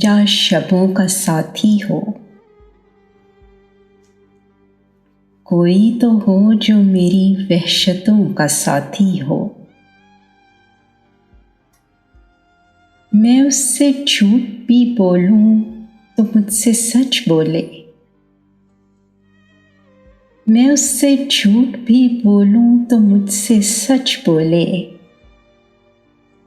मेरा शबों का साथी हो। कोई तो हो जो मेरी वहशतों का साथी हो। मैं उससे झूठ भी बोलूं तो मुझसे सच बोले। मैं उससे झूठ भी बोलूं तो मुझसे सच बोले।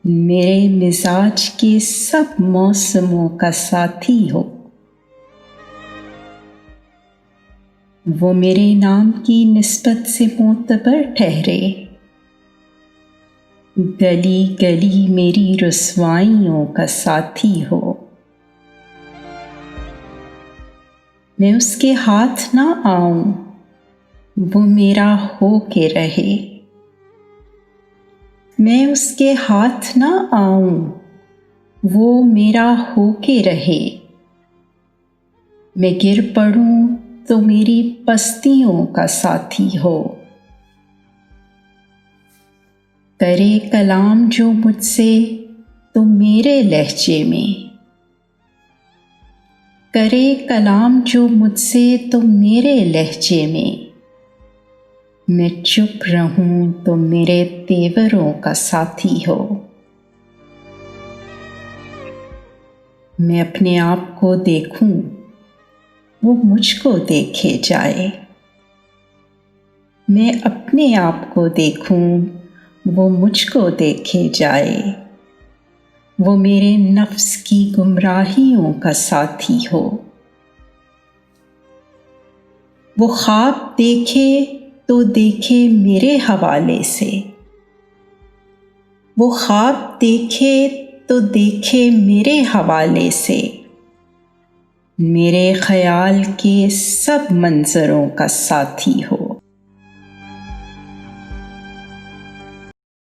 मेरे मिजाज के सब मौसमों का साथी हो। वो मेरे नाम की निस्बत से मोतबर ठहरे। गली गली मेरी रुसवाइयों का साथी हो। मैं उसके हाथ ना आऊं, वो मेरा हो के रहे। मैं उसके हाथ ना आऊं, वो मेरा हो के रहे। मैं गिर पड़ूं तो मेरी पस्तियों का साथी हो। करे कलाम जो मुझसे तो मेरे लहजे में। करे कलाम जो मुझसे तो मेरे लहजे में। मैं चुप रहूं तो मेरे तेवरों का साथी हो। मैं अपने आप को देखूं, वो मुझको देखे जाए। मैं अपने आप को देखूं, वो मुझको देखे जाए। वो मेरे नफ्स की गुमराहियों का साथी हो। वो ख्वाब देखे तो देखे मेरे हवाले से। वो ख्वाब देखे तो देखे मेरे हवाले से। मेरे ख्याल के सब मंजरों का साथी हो।